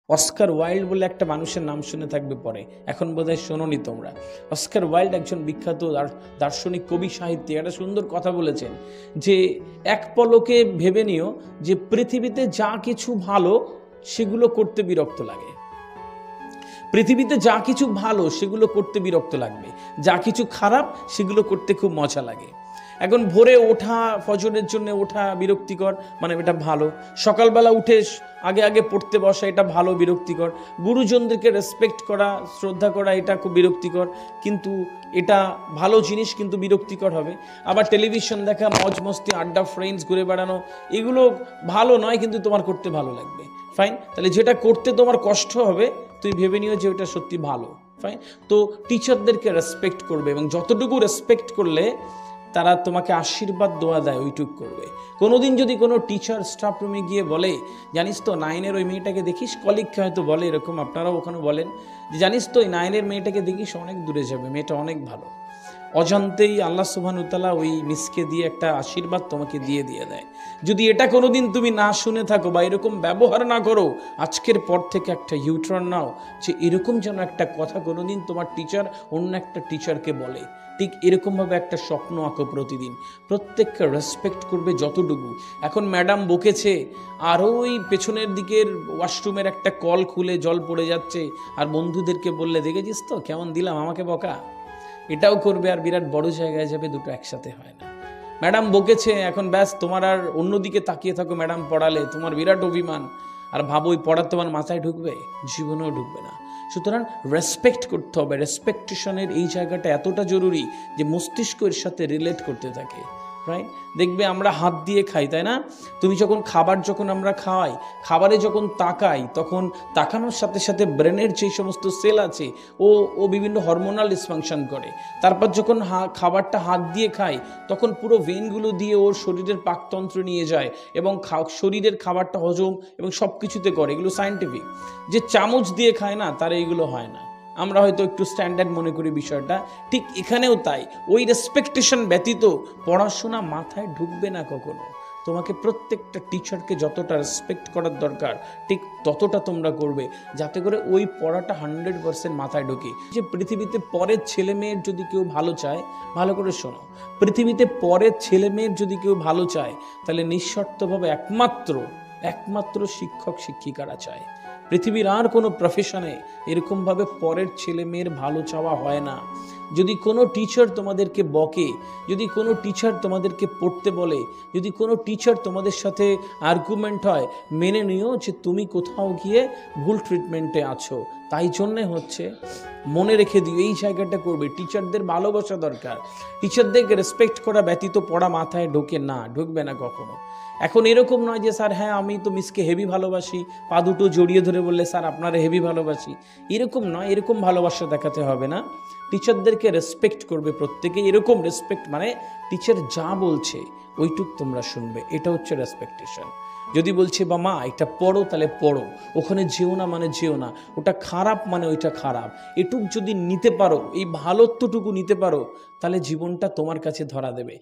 Oscar Wilde বলে একটা মানুষের নাম শুনে থাকবে পরে, এখন বোধহয় শোনোনি তোমরা। অস্কার ওয়াইল্ড একজন বিখ্যাত দার্শনিক, কবি, সাহিত্যিক। একটা সুন্দর কথা বলেছেন যে এক পলকে ভেবে নিও যে পৃথিবীতে যা কিছু ভালো সেগুলো করতে বিরক্ত লাগে, পৃথিবীতে যা কিছু ভালো সেগুলো করতে বিরক্ত লাগবে, যা কিছু খারাপ সেগুলো করতে খুব মজা লাগে। এখন ভোরে ওঠা, ফজরের জন্য ওঠা বিরক্তিকর, মানে এটা ভালো। সকালবেলা উঠে আগে আগে পড়তে বসা, এটা ভালো, বিরক্তিকর। গুরুজনদেরকে রেসপেক্ট করা, শ্রদ্ধা করা, এটা খুব বিরক্তিকর, কিন্তু এটা ভালো জিনিস, কিন্তু বিরক্তিকর হবে। আবার টেলিভিশন দেখা, মজ মস্তি, আড্ডা, ফ্রেন্ডস, ঘুরে বেড়ানো, এগুলো ভালো নয়, কিন্তু তোমার করতে ভালো লাগবে। ফাইন, তাহলে যেটা করতে তোমার কষ্ট হবে তুই ভেবে নিও যে ওটা সত্যি ভালো। ফাইন, তো টিচারদেরকে রেসপেক্ট করবে, এবং যতটুকু রেসপেক্ট করলে তারা তোমাকে আশীর্বাদ দোয়া দেয় ওইটুক করবে। কোনোদিন যদি কোনো টিচার স্টাফ রুমে গিয়ে বলে, জানিস তো 9-এর ওই মেয়েটাকে দেখিস, কলিগকে হয়তো বলে এরকম, আপনারাও ওখানে বলেন যে জানিস তো ওই 9-এর মেয়েটাকে দেখিস, অনেক দূরে যাবে, মেয়েটা অনেক ভালো। অজান্তেই আল্লাহ সুবহানাহু ওয়া তাআলা ওই মিসকে দিয়ে একটা আশীর্বাদ তোমাকে দিয়ে দেয়। যদি এটা কোনোদিন তুমি না শুনে থাকো বা এরকম ব্যবহার না করো, আজকের পর থেকে একটা ইউটার্ন নাও যে এরকম যেন একটা কথা কোনোদিন তোমার টিচার অন্য একটা টিচারকে বলে। ঠিক এরকমভাবে একটা স্বপ্ন আঁকো প্রতিদিন, প্রত্যেককে রেসপেক্ট করবে যতটুকু। এখন ম্যাডাম বকেছে, আর ওই পেছনের দিকের ওয়াশরুমের একটা কল খুলে জল পড়ে যাচ্ছে, আর বন্ধুদেরকে বললে দেখেছিস তো কেমন দিলাম আমাকে বকা, এটাও করবে, আর বিরাট বড় জায়গায় যাবে। দুটো একসাথে হয় না। ম্যাডাম বকেছে, এখন ব্যাস তোমার আর অন্যদিকে তাকিয়ে থাকো, ম্যাডাম পড়ালে তোমার বিরাট অভিমান, আর ভাবো ওই পড়া তোমার মাথায় ঢুকবে, জীবনেও ঢুকবে না। সুতরাং রেসপেক্ট করতে হবে। রেসপেকটেশনের এই জায়গাটা এতটা জরুরি যে মস্তিষ্ক এর সাথে রিলেট করতে থাকে। রাইট, দেখবে আমরা হাত দিয়ে খাই, তাই না? তুমি যখন আমরা খাওয়াই, খাবারে যখন তাকাই, তখন তাকানোর সাথে সাথে ব্রেনের যে সমস্ত সেল আছে ও বিভিন্ন হরমোনাল ডিসফাংশন করে। তারপর যখন খাবারটা হাত দিয়ে খাই, তখন পুরো ভেনগুলো দিয়ে ওর শরীরের পাকতন্ত্র নিয়ে যায় এবং শরীরের খাবারটা হজম এবং সব কিছুতে করে। এগুলো সায়েন্টিফিক। যে চামচ দিয়ে খায় না, তার এইগুলো হয় না। আমরা হয়তো একটু স্ট্যান্ডার্ড মনে করি বিষয়টা, ঠিক এখানেও তাই। ওই রেসপেকটেশন ব্যতীত পড়াশোনা মাথায় ঢুকবে না কখনো। তোমাকে প্রত্যেকটা টিচারকে যতটা রেসপেক্ট করার দরকার, ঠিক ততটা তোমরা করবে, যাতে করে ওই পড়াটা 100% মাথায় ঢোকে। যে পৃথিবীতে পরের ছেলে মেয়ের যদি কেউ ভালো চায়, ভালো করে শোনো, পৃথিবীতে পরের ছেলে মেয়ের যদি কেউ ভালো চায়, তাহলে নিঃশর্তভাবে একমাত্র শিক্ষক শিক্ষিকারা চায়। পৃথিবীর আর কোনো প্রফেশনে এরকমভাবে পরের ছেলে মেয়ের ভালো চাওয়া হয় না। যদি কোনো টিচার তোমাদেরকে বকে, যদি কোনো টিচার তোমাদেরকে পড়তে বলে, যদি কোনো টিচার তোমাদের সাথে আর্গুমেন্ট হয়, মেনে নিও যে তুমি কোথাও গিয়ে ভুল ট্রিটমেন্টে আছো। তাই জন্যে হচ্ছে মনে রেখে দিও, এই জায়গাটা করবে। টিচারদের ভালোবাসা দরকার। টিচারদেরকে রেসপেক্ট করা ব্যতীত পড়া মাথায় ঢুকবে না কখনো। এখন এরকম নয় যে স্যার হ্যাঁ আমি তো মিসকে হেভি ভালোবাসি, পা দুটো জড়িয়ে ধরে বললে স্যার আপনারা হেভি ভালোবাসি, এরকম নয়। এরকম ভালোবাসা দেখাতে হবে না। টিচারদেরকে রেসপেক্ট করবে প্রত্যেকে। এরকম রেসপেক্ট মানে টিচার যা বলছে ওইটুক তোমরা শুনবে, এটা হচ্ছে রেসপেকটেশন। যদি বলছে বা মা এটা পড়ো, তাহলে পড়ো, ওখানে যেও না মানে যেও না, ওটা খারাপ মানে ওইটা খারাপ, এটুক যদি নিতে পারো, এই ভালোত্বটুকু নিতে পারো, তাহলে জীবনটা তোমার কাছে ধরা দেবে।